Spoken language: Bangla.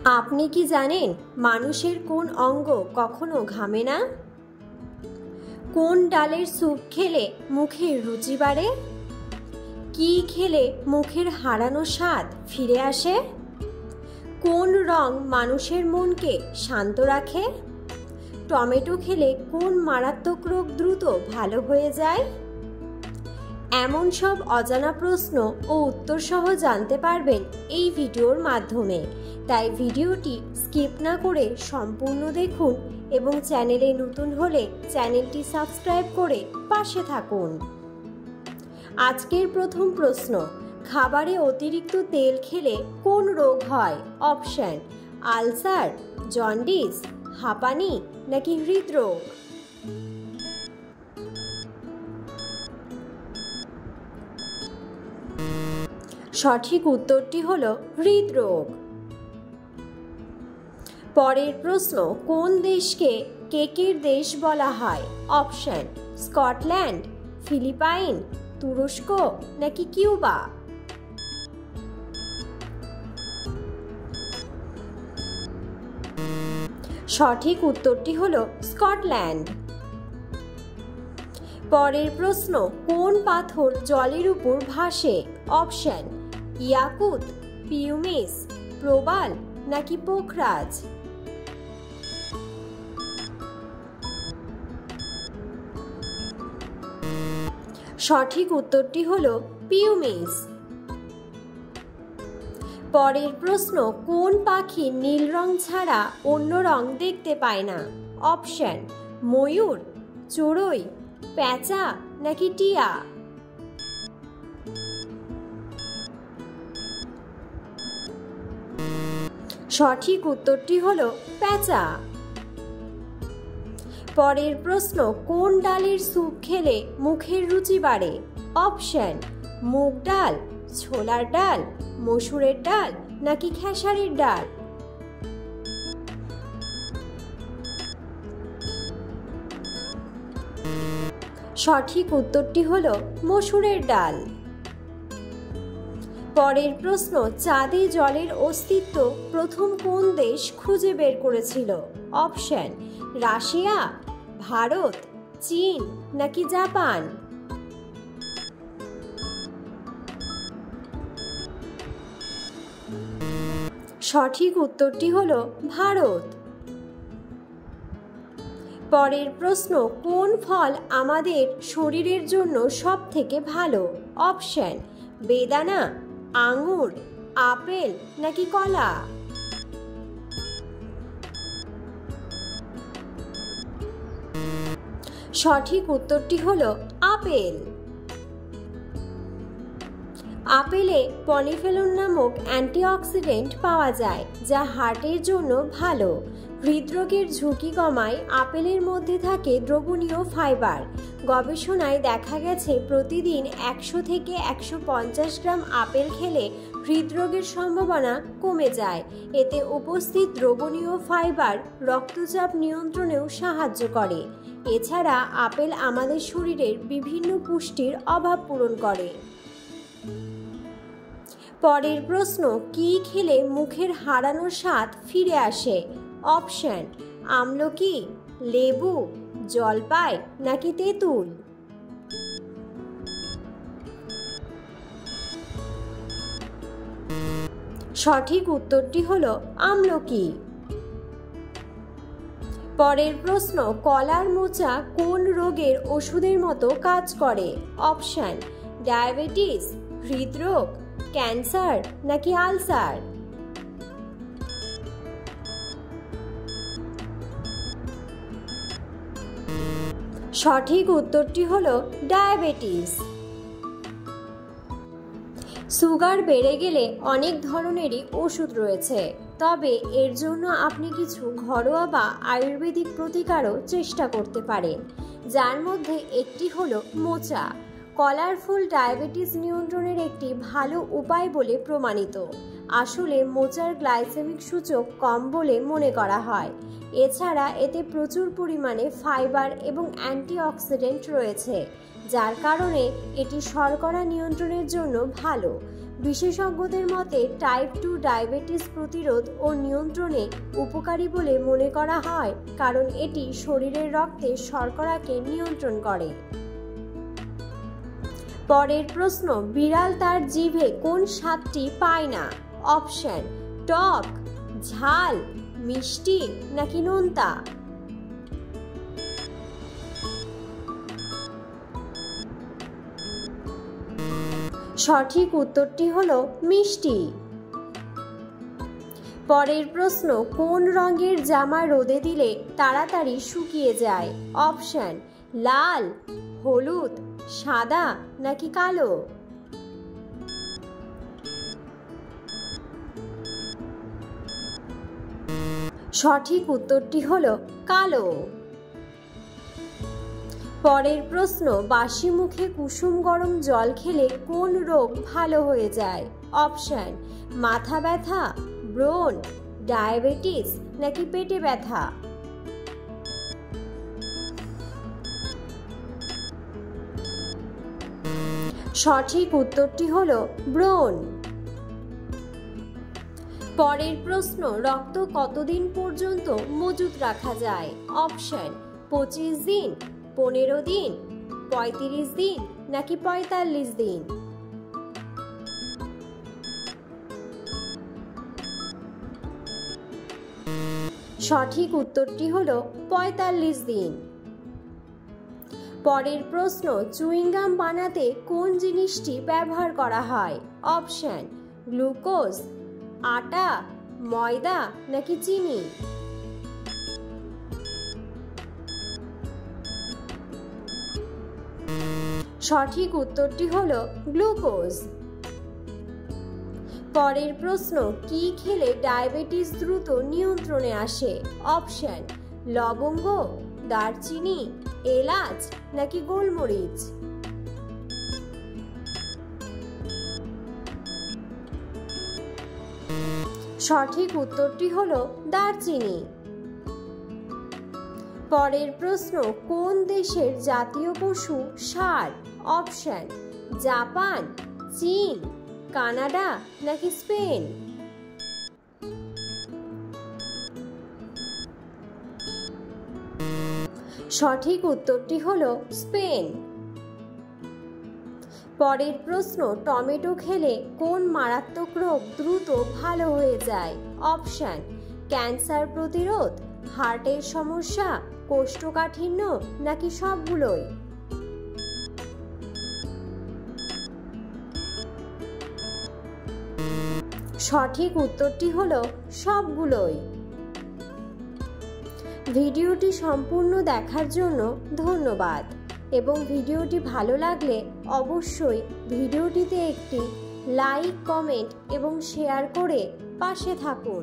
আপনি কি জানেন মানুষের কোন অঙ্গ কখনো ঘামে না? কোন ডালের স্যুপ খেলে মুখের রুচি বাড়ে? কি খেলে মুখের হারানো স্বাদ ফিরে আসে? কোন রং মানুষের মনকে শান্ত রাখে? টমেটো খেলে কোন মারাত্মক রোগ দ্রুত ভালো হয়ে যায়? এমন সব অজানা প্রশ্ন ও উত্তর সহ জানতে পারবেন এই ভিডিওর মাধ্যমে। তাই ভিডিওটি স্কিপ না করে সম্পূর্ণ দেখুন এবং চ্যানেলে নতুন হলে চ্যানেলটি সাবস্ক্রাইব করে পাশে থাকুন। আজকের প্রথম প্রশ্ন, খাবারে অতিরিক্ত তেল খেলে কোন রোগ হয়? অপশন: আলসার, জন্ডিস, হাঁপানি নাকি হৃদরোগ? সঠিক উত্তরটি হলো হৃদরোগ। পরের প্রশ্ন, কোন দেশকে কেকের দেশ বলা হয়? অপশন: স্কটল্যান্ড, ফিলিপাইন, তুরস্ক নাকি কিউবা? সঠিক উত্তরটি হলো স্কটল্যান্ড। পরের প্রশ্ন, কোন পাথর জলের উপর ভাসে? অপশন: ইয়াকুত, পিউমিস, প্রবাল নাকি পোখরাজ? সঠিক উত্তরটি হলো পিউমিস। পরের প্রশ্ন, কোন পাখি নীল রং ছাড়া অন্য রং দেখতে পায় না? অপশন: ময়ূর, চড়ুই, পেঁচা নাকি টিয়া? সঠিক উত্তরটি হলো পেঁচা। পরের প্রশ্ন, কোন ডালের স্যুপ খেলে মুখের রুচি বাড়ে? অপশন: মুগ ডাল, ছোলার ডাল, মসুরের ডাল নাকি খেসারির ডাল? সঠিক উত্তরটি হলো মসুরের ডাল। পরের প্রশ্ন, চাঁদে জলের অস্তিত্ব প্রথম কোন দেশ খুঁজে বের করেছিল? অপশন: রাশিয়া, ভারত, চীন নাকি জাপান? সঠিক উত্তরটি হলো ভারত। পরের প্রশ্ন, কোন ফল আমাদের শরীরের জন্য সব থেকে ভালো? অপশন: বেদানা, আঙুর, আপেল নাকি কলা? সঠিক উত্তরটি হলো আপেল। আপেলে পলিফেনল নামক অ্যান্টিঅক্সিডেন্ট পাওয়া যায় যা হার্টের জন্য ভালো। হৃদরোগের ঝুঁকি কমায় আপেলের মধ্যে থাকে দ্রবণীয় ফাইবার। গবেষণায় দেখা গেছে প্রতিদিন 100 থেকে 150 গ্রাম আপেল খেলে হৃদরোগের সম্ভাবনা কমে যায়। এতে উপস্থিত দ্রবণীয় ফাইবার রক্তচাপ নিয়ন্ত্রণেও সাহায্য করে। এছাড়া আপেল আমাদের শরীরের বিভিন্ন পুষ্টির অভাব পূরণ করে। পরের প্রশ্ন, কি খেলে মুখের হারানো স্বাদ ফিরে আসে? অপশন: আমলকি, লেবু, জলপাই নাকি তেঁতুল? সঠিক উত্তরটি হলো আমলকি। পরের প্রশ্ন, কলার মোচা কোন রোগের ওষুধের মতো কাজ করে? অপশন: ডায়াবেটিস, হৃদরোগ, ক্যান্সার নাকি আলসার? সঠিক উত্তরটি হলো ডায়াবেটিস। সুগার বেড়ে গেলে অনেক ধরনেরই ওষুধ রয়েছে, তবে এর জন্য আপনি কিছু ঘরোয়া বা আয়ুর্বেদিক প্রতিকারও চেষ্টা করতে পারেন, যার মধ্যে একটি হলো মোচা। কলার ফুল ডায়াবেটিস নিয়ন্ত্রণের একটি ভালো উপায় বলে প্রমাণিত। আসলে মোচার গ্লাইসেমিক সূচক কম বলে মনে করা হয়। এছাড়া এতে প্রচুর পরিমাণে ফাইবার এবং অ্যান্টিঅক্সিডেন্ট রয়েছে, যার কারণে এটি শর্করা নিয়ন্ত্রণের জন্য ভালো। বিশেষজ্ঞদের মতে টাইপ 2 ডায়াবেটিস প্রতিরোধ ও নিয়ন্ত্রণে উপকারী বলে মনে করা হয়, কারণ এটি শরীরের রক্তে শর্করাকে নিয়ন্ত্রণ করে। পরের প্রশ্ন, বিড়াল তার জিভে কোন স্বাদটি পায় না? অপশন: টক, ঝাল, মিষ্টি নাকি নোনতা? সঠিক উত্তরটি হলো মিষ্টি। পরের প্রশ্ন, কোন রঙের জামা রোদে দিলে তাড়াতাড়ি শুকিয়ে যায়? অপশন: লাল, হলুদ, সাদা নাকি কালো? সঠিক উত্তরটি হলো কালো। পরের প্রশ্ন, বাসি মুখে কুসুম গরম জল খেলে কোন রোগ ভালো হয়ে যায়? অপশন: মাথা ব্যথা, ব্রণ, ডায়াবেটিস নাকি পেটে ব্যথা? সঠিক উত্তরটি হলো ব্রণ। পরের প্রশ্ন, রক্ত কতদিন পর্যন্ত মজুত রাখা যায়? অপশন: 25 দিন, 15 দিন, 35 দিন নাকি 45 দিন? সঠিক উত্তরটি হলো 45 দিন। পরের প্রশ্ন, চুইংগাম বানাতে কোন জিনিসটি ব্যবহার করা হয়? অপশন: গ্লুকোজ, আটা, ময়দা নাকি চিনি? সঠিক উত্তরটি হলো গ্লুকোজ। পরের প্রশ্ন, কি খেলে ডায়াবেটিস দ্রুত নিয়ন্ত্রণে আসে? অপশন: লবঙ্গ, দারচিনি, এলাচ নাকি গোলমরিচ? সঠিক উত্তরটি হলো দারচিনি। পরের প্রশ্ন, কোন দেশের জাতীয় পশু ষাঁড়? অপশন: জাপান, চীন, কানাডা নাকি স্পেন? সঠিক উত্তরটি হলো স্পেন। পরের প্রশ্ন, টমেটো খেলে কোন মারাত্মক রোগ দ্রুত ভালো হয়ে যায়? অপশন: ক্যান্সার প্রতিরোধ, হার্টের সমস্যা, কোষ্ঠকাঠিন্য নাকি সবগুলোই? সঠিক উত্তরটি হলো সবগুলোই। ভিডিওটি সম্পূর্ণ দেখার জন্য ধন্যবাদ এবং ভিডিওটি ভালো লাগলে অবশ্যই ভিডিওটিতে একটি লাইক, কমেন্ট এবং শেয়ার করে পাশে থাকুন।